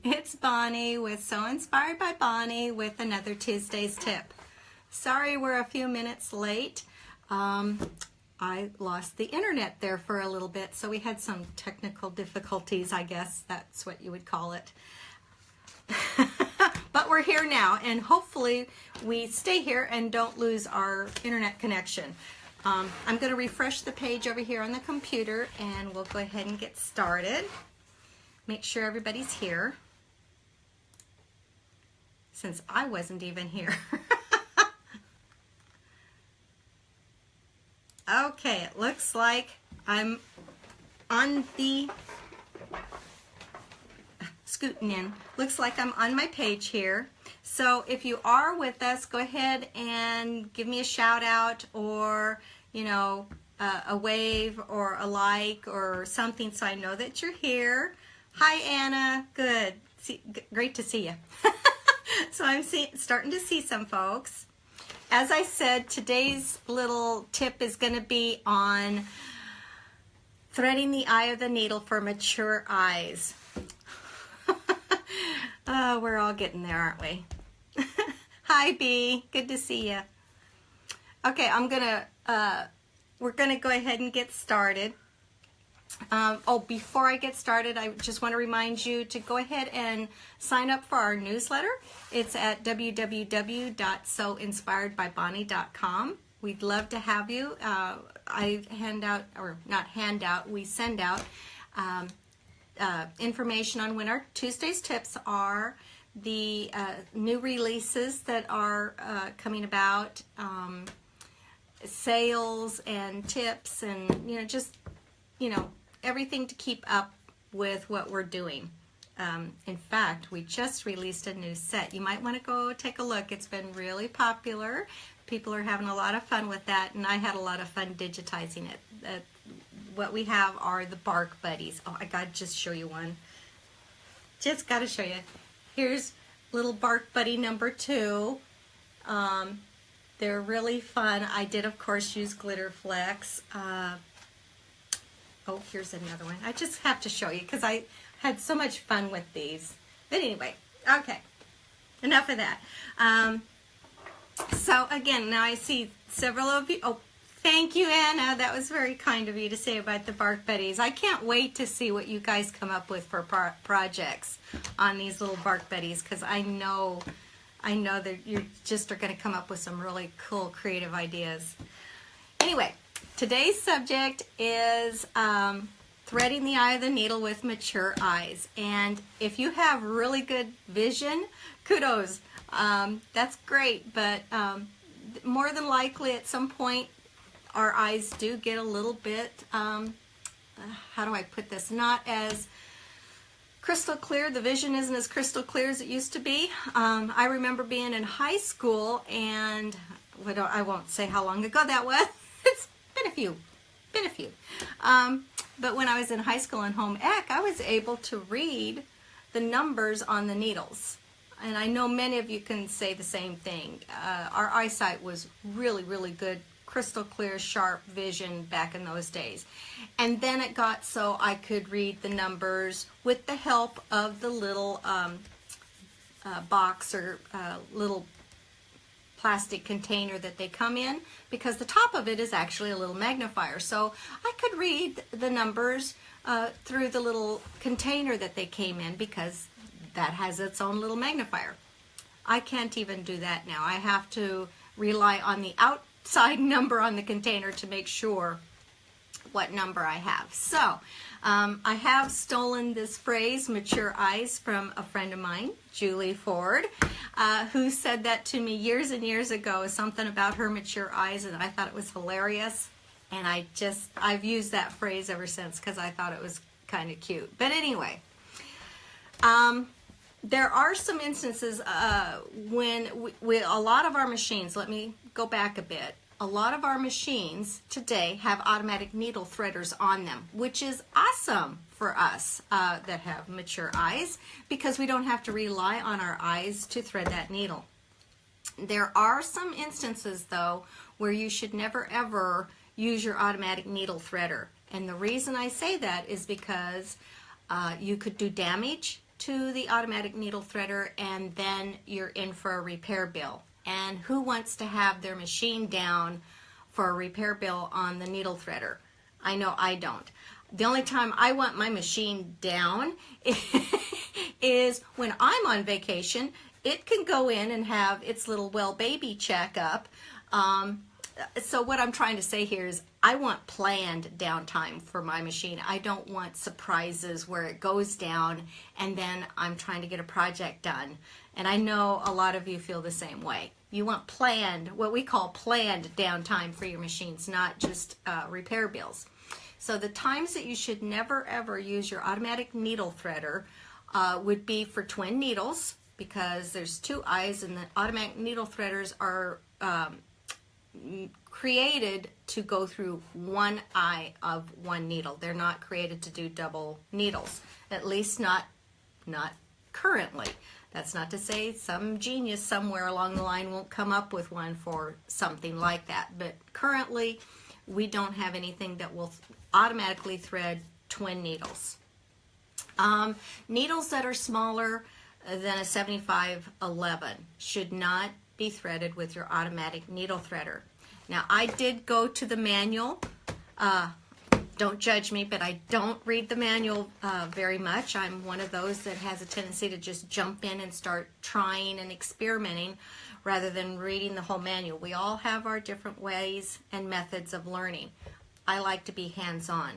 It's Bonnie with So Inspired by Bonnie with another Tuesday's tip. Sorry we're a few minutes late. I lost the internet there for a little bit, so we had some technical difficulties, I guess that's what you would call it. But we're here now, and hopefully we stay here and don't lose our internet connection. I'm going to refresh the page over here on the computer, and we'll go ahead and get started. Make sure everybody's here, since I wasn't even here. Okay, it looks like I'm on the scooting in. Looks like I'm on my page here. So if you are with us, go ahead and give me a shout out, or a wave or a like or something, so I know that you're here. Hi Anna, good. Great to see you. So I'm starting to see some folks. As I said, today's little tip is going to be on threading the eye of the needle for mature eyes. Oh, we're all getting there, aren't we? Hi B, good to see you. Okay, we're gonna go ahead and get started. Before I get started, I just want to remind you to go ahead and sign up for our newsletter. It's at www.soinspiredbybonnie.com. We'd love to have you. We send out information on when our Tuesday's tips are, the new releases that are coming about, sales and tips, and everything to keep up with what we're doing. In fact, we just released a new set. You might want to go take a look. It's been really popular. People are having a lot of fun with that, and I had a lot of fun digitizing it. What we have are the bark buddies. Oh, I gotta just show you one. Just gotta show you. Here's little bark buddy number 2. They're really fun. I did, of course, use glitter flecks. Oh, here's another one. I just have to show you because I had so much fun with these. But anyway, okay, enough of that. So again, now I see several of you. Oh, thank you, Anna. That was very kind of you to say about the bark buddies. I can't wait to see what you guys come up with for projects on these little bark buddies, because I know that you just are going to come up with some really cool, creative ideas. Anyway, today's subject is threading the eye of the needle with mature eyes. And if you have really good vision, kudos. That's great, but more than likely at some point our eyes do get a little bit, how do I put this, not as crystal clear. The vision isn't as crystal clear as it used to be. I remember being in high school, and I won't say how long ago that was. It's been a few. But when I was in high school in home ec, I was able to read the numbers on the needles. And I know many of you can say the same thing. Our eyesight was really, really good, crystal clear, sharp vision back in those days. And then it got so I could read the numbers with the help of the little box or little plastic container that they come in, because the top of it is actually a little magnifier. So I could read the numbers through the little container that they came in, because that has its own little magnifier. I can't even do that now. I have to rely on the outside number on the container to make sure what number I have. So I have stolen this phrase, mature eyes, from a friend of mine, Julie Ford, who said that to me years and years ago, something about her mature eyes, and I thought it was hilarious. And I've used that phrase ever since, because I thought it was kind of cute. But anyway, there are some instances when a lot of our machines, let me go back a bit, a lot of our machines today have automatic needle threaders on them, which is awesome for us that have mature eyes, because we don't have to rely on our eyes to thread that needle. There are some instances, though, where you should never ever use your automatic needle threader. And the reason I say that is because you could do damage to the automatic needle threader and then you're in for a repair bill. And who wants to have their machine down for a repair bill on the needle threader? I know I don't. The only time I want my machine down is when I'm on vacation. It can go in and have its little well baby checkup. So what I'm trying to say here is I want planned downtime for my machine. I don't want surprises where it goes down and then I'm trying to get a project done. And I know a lot of you feel the same way. You want planned, what we call planned downtime for your machines, not just repair bills. So the times that you should never ever use your automatic needle threader would be for twin needles, because there's two eyes and the automatic needle threaders are created to go through one eye of one needle. They're not created to do double needles, at least not currently. That's not to say some genius somewhere along the line won't come up with one for something like that, but currently we don't have anything that will automatically thread twin needles. Needles that are smaller than a 7511 should not be threaded with your automatic needle threader. Now I did go to the manual. Don't judge me, but I don't read the manual very much. I'm one of those that has a tendency to just jump in and start trying and experimenting rather than reading the whole manual. We all have our different ways and methods of learning. I like to be hands-on.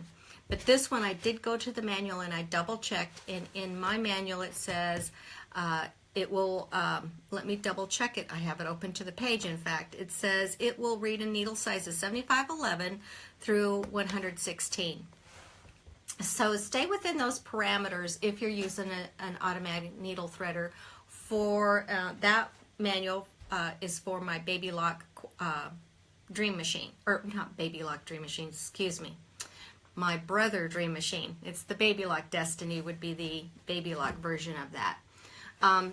But this one I did go to the manual and I double-checked. In my manual it says it will, let me double-check it. I have it open to the page, in fact. It says it will read a needle sizes 7511 through 116. So stay within those parameters if you're using an automatic needle threader. For that manual is for my Baby Lock Dream Machine, or not Baby Lock Dream Machine, excuse me. My Brother Dream Machine. It's the Baby Lock Destiny would be the Baby Lock version of that.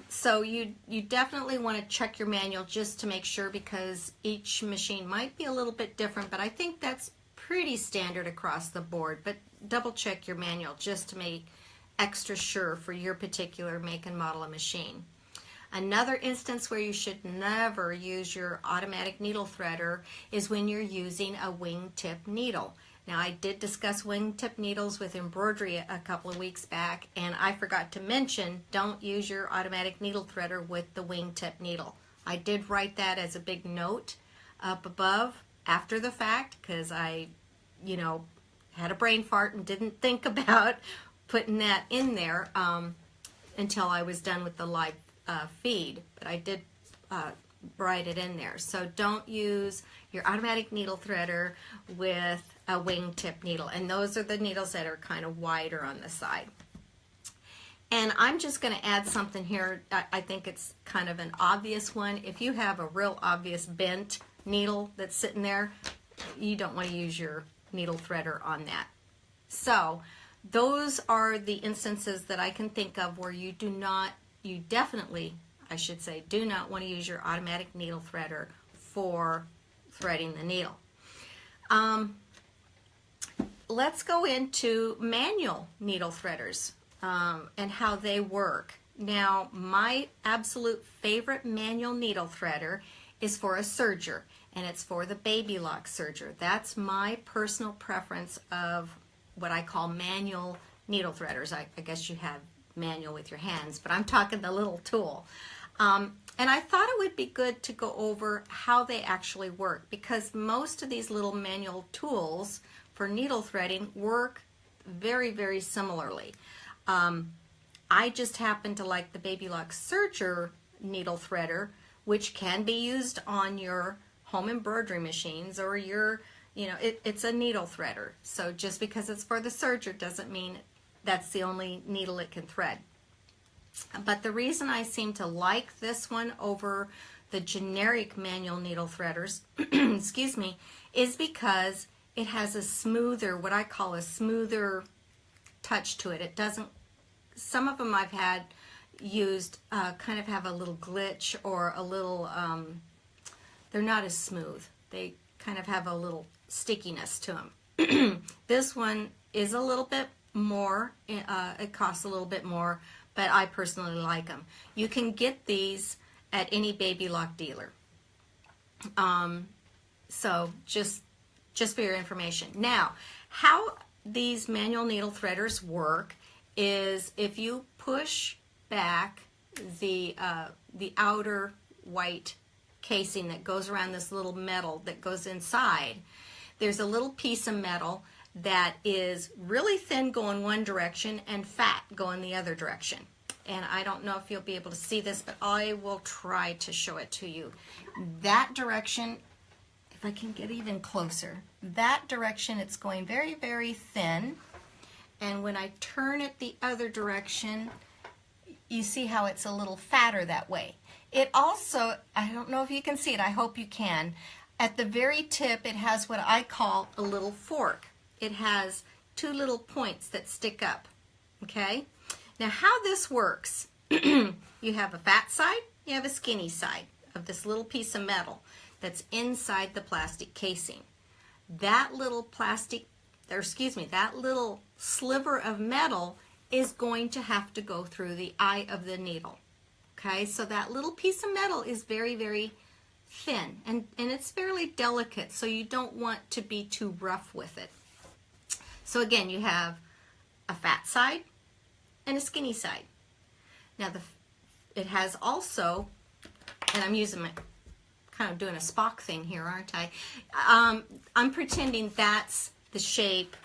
So you definitely want to check your manual just to make sure, because each machine might be a little bit different, but I think that's pretty standard across the board. But double check your manual just to make extra sure for your particular make and model of machine. Another instance where you should never use your automatic needle threader is when you're using a wingtip needle. Now I did discuss wingtip needles with embroidery a couple of weeks back, and I forgot to mention, don't use your automatic needle threader with the wingtip needle. I did write that as a big note up above after the fact, because I, had a brain fart and didn't think about putting that in there until I was done with the live feed, but I did write it in there. So don't use your automatic needle threader with a wingtip needle, and those are the needles that are kind of wider on the side. And I'm just going to add something here. I think it's kind of an obvious one. If you have a real obvious bent needle that's sitting there, you don't want to use your needle threader on that. So those are the instances that I can think of where you definitely, I should say, do not want to use your automatic needle threader for threading the needle. Let's go into manual needle threaders and how they work. Now, my absolute favorite manual needle threader is for a serger, and it's for the Baby Lock serger. That's my personal preference of what I call manual needle threaders. I guess you have manual with your hands, but I'm talking the little tool. And I thought it would be good to go over how they actually work, because most of these little manual tools for needle threading work very, very similarly. I just happen to like the Baby Lock serger needle threader, which can be used on your home embroidery machines or your, it's a needle threader. So just because it's for the serger doesn't mean that's the only needle it can thread. But the reason I seem to like this one over the generic manual needle threaders, excuse me, is because it has a smoother, what I call a smoother touch to it. It doesn't, some of them I've had used kind of have a little glitch or a little, they're not as smooth. They kind of have a little stickiness to them. This one is a little bit more. It costs a little bit more, but I personally like them. You can get these at any baby lock dealer. So just for your information. Now, how these manual needle threaders work is if you push back the outer white casing that goes around this little metal that goes inside, there's a little piece of metal that is really thin going one direction and fat going the other direction. And I don't know if you'll be able to see this, but I will try to show it to you. That direction, if I can get even closer, that direction it's going very, very thin. And when I turn it the other direction, you see how it's a little fatter that way. It also, I don't know if you can see it, I hope you can. At the very tip, it has what I call a little fork. It has two little points that stick up, okay? Now how this works, you have a fat side, you have a skinny side of this little piece of metal that's inside the plastic casing. That little that little sliver of metal is going to have to go through the eye of the needle. Okay, so that little piece of metal is very, very thin and it's fairly delicate, so you don't want to be too rough with it. So again, you have a fat side and a skinny side. Now it has also, and I'm using my, kind of doing a Spock thing here, aren't I? I'm pretending that's the shape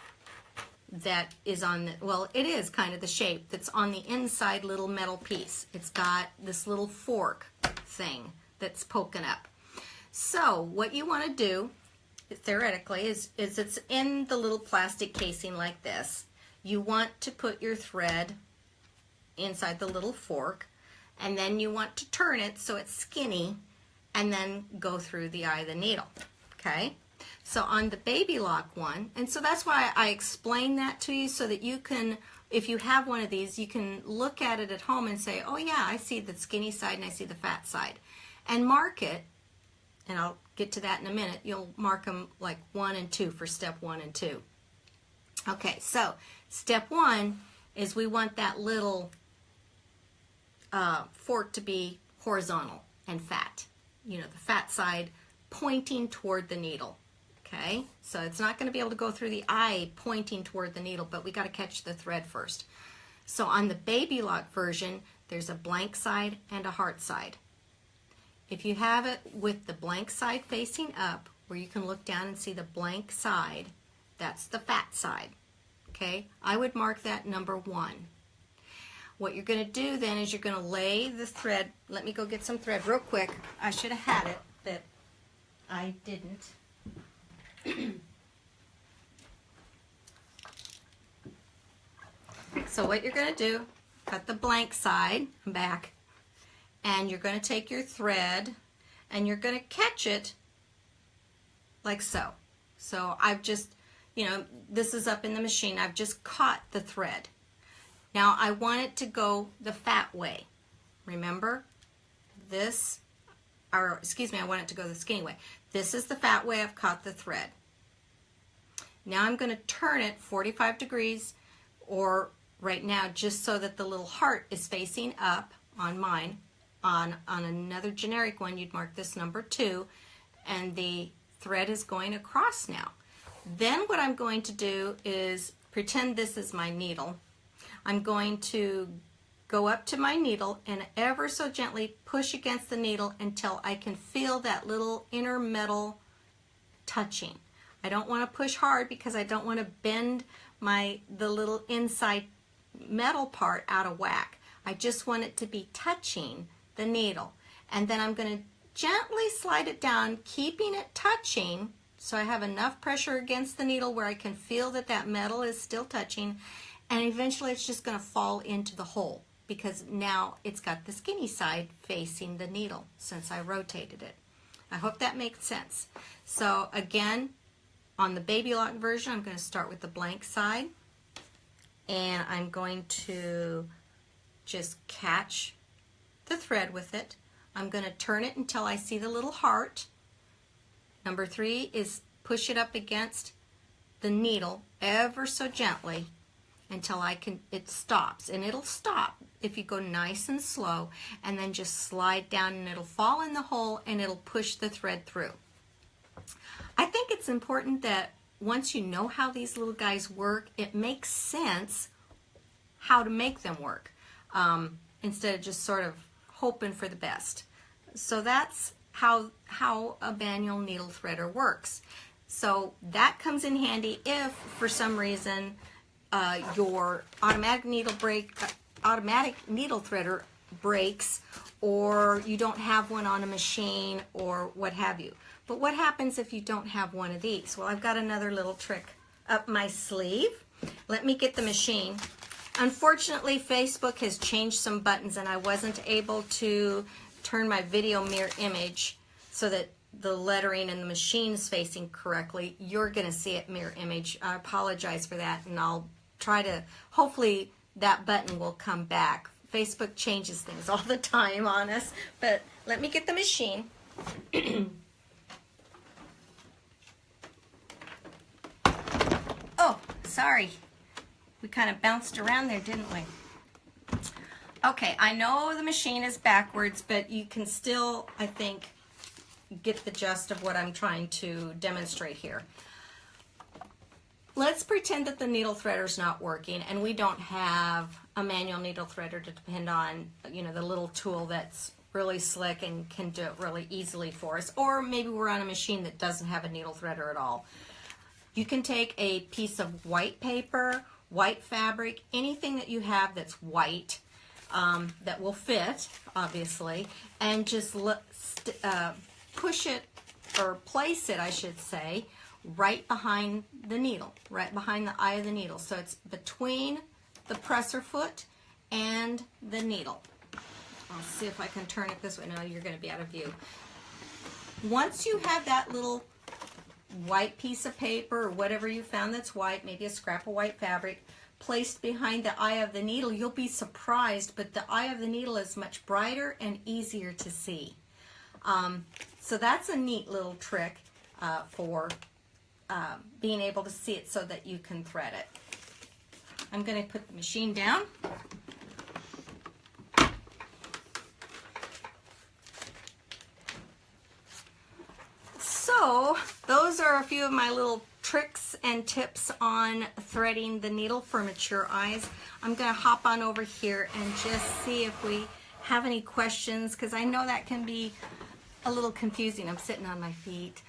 that is on the, well, it is kind of the shape that's on the inside little metal piece. It's got this little fork thing that's poking up. So what you want to do, theoretically, is it's in the little plastic casing like this. You want to put your thread inside the little fork, and then you want to turn it so it's skinny, and then go through the eye of the needle, okay? So on the baby lock one, and so that's why I explain that to you, so that you can, if you have one of these, you can look at it at home and say, oh yeah, I see the skinny side and I see the fat side, and mark it, and I'll get to that in a minute. You'll mark them like 1 and 2 for step 1 and 2. Okay, so step 1 is we want that little fork to be horizontal and fat. You know, the fat side pointing toward the needle. Okay, so it's not going to be able to go through the eye pointing toward the needle, but we got to catch the thread first. So on the baby lock version, there's a blank side and a heart side. If you have it with the blank side facing up, where you can look down and see the blank side, that's the fat side. Okay, I would mark that number 1. What you're going to do then is you're going to lay the thread. Let me go get some thread real quick. I should have had it, but I didn't. So what you're going to do, cut the blank side back, and you're going to take your thread and you're going to catch it like so. So I've just, you know, this is up in the machine. I've just caught the thread. Now I want it to go the fat way. Remember this, or excuse me, I want it to go the skinny way. This is the fat way. I've caught the thread. Now I'm going to turn it 45 degrees, or right now just so that the little heart is facing up on mine. On another generic one, you'd mark this number 2, and the thread is going across now. Then what I'm going to do is pretend this is my needle. I'm going to go up to my needle and ever so gently push against the needle until I can feel that little inner metal touching. I don't want to push hard because I don't want to bend the little inside metal part out of whack. I just want it to be touching the needle. And then I'm going to gently slide it down, keeping it touching, so I have enough pressure against the needle where I can feel that that metal is still touching, and eventually it's just going to fall into the hole because now it's got the skinny side facing the needle since I rotated it. I hope that makes sense. So again, on the baby lock version, I'm going to start with the blank side, and I'm going to just catch the thread with it. I'm going to turn it until I see the little heart. Number 3 is push it up against the needle ever so gently until it stops. And it'll stop if you go nice and slow, and then just slide down, and it'll fall in the hole, and it'll push the thread through. I think it's important that once you know how these little guys work, it makes sense how to make them work, instead of just sort of hoping for the best. So that's how a manual needle threader works. So that comes in handy if for some reason your automatic needle threader breaks, or you don't have one on a machine, or what have you. But what happens if you don't have one of these? Well, I've got another little trick up my sleeve. Let me get the machine. Unfortunately, Facebook has changed some buttons, and I wasn't able to turn my video mirror image so that the lettering and the machine is facing correctly. You're going to see it mirror image. I apologize for that, and I'll try to, hopefully that button will come back. Facebook changes things all the time on us, but let me get the machine. Oh, sorry. We kind of bounced around there, didn't we? Okay, I know the machine is backwards, but you can still, I think, get the gist of what I'm trying to demonstrate here. Let's pretend that the needle threader is not working, and we don't have a manual needle threader to depend on, you know, the little tool that's really slick and can do it really easily for us. Or maybe we're on a machine that doesn't have a needle threader at all. You can take a piece of white paper, white fabric, anything that you have that's white, that will fit, obviously, and just push it, or place it, I should say, right behind the needle, right behind the eye of the needle. So it's between the presser foot and the needle. I'll see if I can turn it this way. No, you're going to be out of view. Once you have that little white piece of paper, or whatever you found that's white, maybe a scrap of white fabric, placed behind the eye of the needle, you'll be surprised, but the eye of the needle is much brighter and easier to see. So that's a neat little trick for being able to see it so that you can thread it. I'm going to put the machine down. So those are a few of my little tricks and tips on threading the needle for mature eyes. I'm going to hop on over here and just see if we have any questions, because I know that can be a little confusing. I'm sitting on my feet.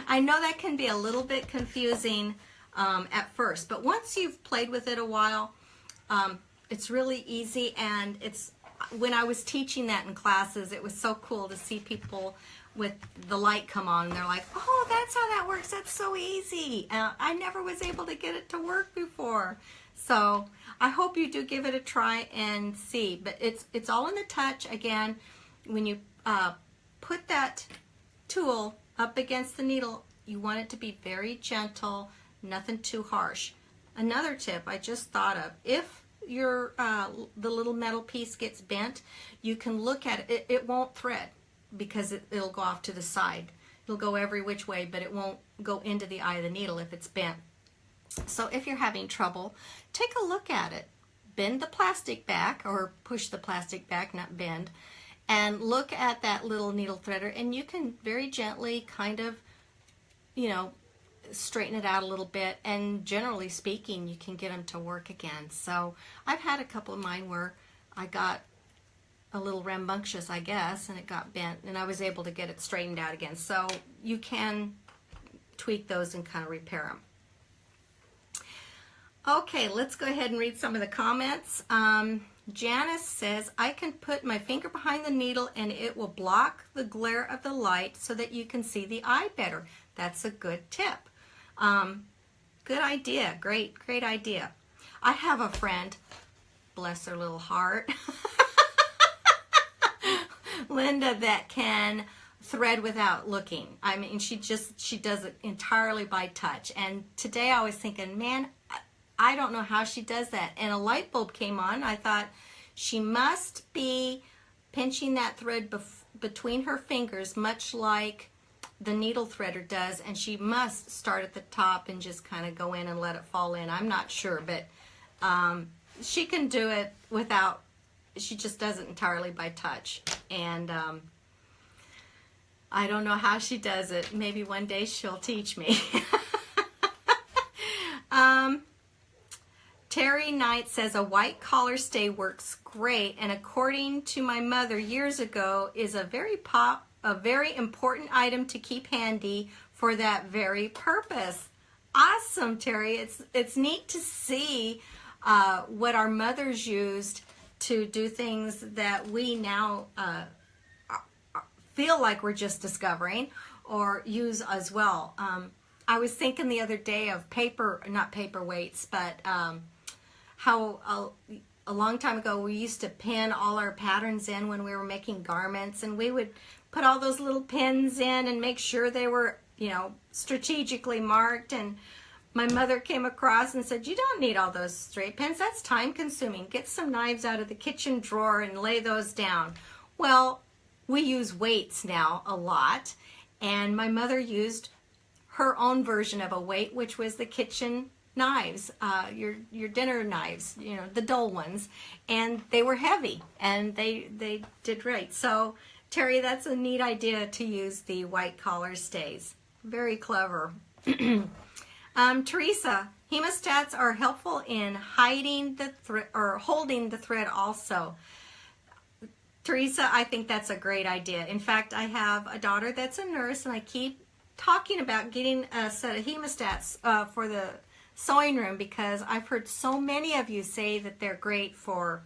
I know that can be a little bit confusing at first, but once you've played with it a while, it's really easy. And it's, when I was teaching that in classes, it was so cool to see people with the light come on, and they're like, oh, that's how that works, that's so easy. I never was able to get it to work before. So I hope you do give it a try and see. But it's all in the touch. Again, when you put that tool up against the needle, you want it to be very gentle, nothing too harsh. Another tip I just thought of, if your the little metal piece gets bent, you can look at it. It won't thread, because it'll go off to the side. It'll go every which way, but it won't go into the eye of the needle if it's bent. So if you're having trouble, take a look at it. Bend the plastic back, or push the plastic back, not bend, and look at that little needle threader, and you can very gently kind of, you know, straighten it out a little bit, and generally speaking, you can get them to work again. So I've had a couple of mine where I got a little rambunctious, I guess, and it got bent, and I was able to get it straightened out again. So you can tweak those and kind of repair them. Okay, let's go ahead and read some of the comments. Janice says, I can put my finger behind the needle and it will block the glare of the light so that you can see the eye better. That's a good tip. Good idea. Great idea. I have a friend, bless her little heart, Linda, that can thread without looking. I mean, she does it entirely by touch. And today I was thinking, man, I don't know how she does that. And a light bulb came on. I thought she must be pinching that thread between her fingers, much like the needle threader does, and she must start at the top and just kind of go in and let it fall in. I'm not sure, but she can do it without, she just does it entirely by touch. And I don't know how she does it. Maybe one day she'll teach me. Terry Knight says a white collar stay works great, and according to my mother years ago, is a very important item to keep handy for that very purpose. Awesome, Terry. It's neat to see what our mothers used to do things that we now feel like we're just discovering or use as well. I was thinking the other day of not paperweights, but how a long time ago we used to pin all our patterns in when we were making garments, and we would put all those little pins in and make sure they were, you know, strategically marked. And my mother came across and said, you don't need all those straight pins. That's time consuming. Get some knives out of the kitchen drawer and lay those down. Well, we use weights now a lot, and my mother used her own version of a weight, which was the kitchen knives, your dinner knives, you know, the dull ones, and they were heavy, and they did great. So Terry, that's a neat idea to use the white collar stays. Very clever. Teresa, hemostats are helpful in hiding the thread or holding the thread also. Teresa, I think that's a great idea. In fact, I have a daughter that's a nurse, and I keep talking about getting a set of hemostats for the sewing room, because I've heard so many of you say that they're great for,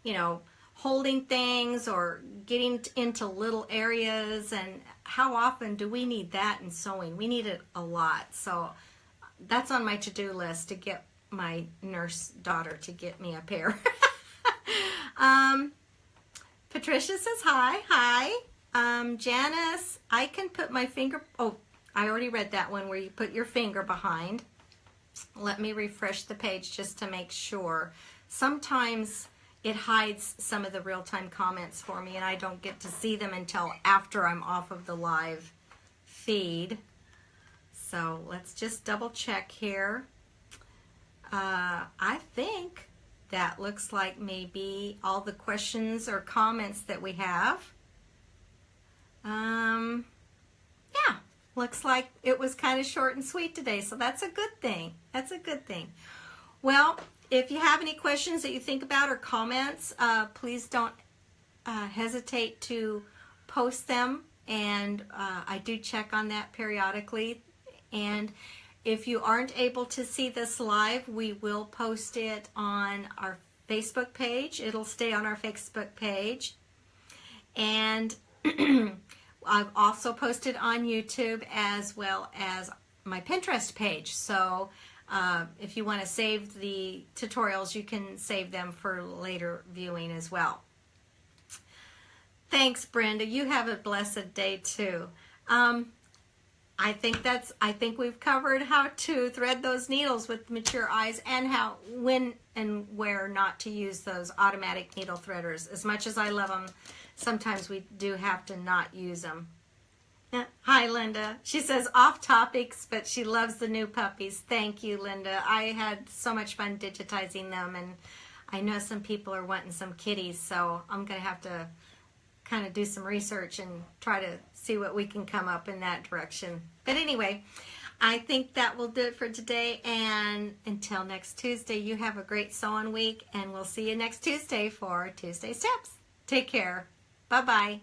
you know, holding things or getting into little areas. And how often do we need that in sewing? We need it a lot. So that's on my to-do list, to get my nurse daughter to get me a pair. Patricia says hi. Hi. Janice, I can put my finger, oh, I already read that one where you put your finger behind. Let me refresh the page just to make sure. Sometimes it hides some of the real-time comments for me, and I don't get to see them until after I'm off of the live feed. So let's just double check here. I think that looks like maybe all the questions or comments that we have. Yeah, looks like it was kind of short and sweet today, so that's a good thing. That's a good thing. Well, if you have any questions that you think about or comments, please don't hesitate to post them, and I do check on that periodically. And if you aren't able to see this live, we will post it on our Facebook page. It'll stay on our Facebook page. And I've also posted on YouTube as well as my Pinterest page. So if you want to save the tutorials, you can save them for later viewing as well. Thanks, Brenda. You have a blessed day too. I think we've covered how to thread those needles with mature eyes, and how, when and where not to use those automatic needle threaders. As much as I love them, sometimes we do have to not use them. Hi, Linda. She says off topics, but she loves the new puppies. Thank you, Linda. I had so much fun digitizing them, and I know some people are wanting some kitties, so I'm going to have to kind of do some research and try to see what we can come up in that direction. But anyway, I think that will do it for today, and until next Tuesday, you have a great sewing week, and we'll see you next Tuesday for Tuesday Steps. Take care. Bye-bye.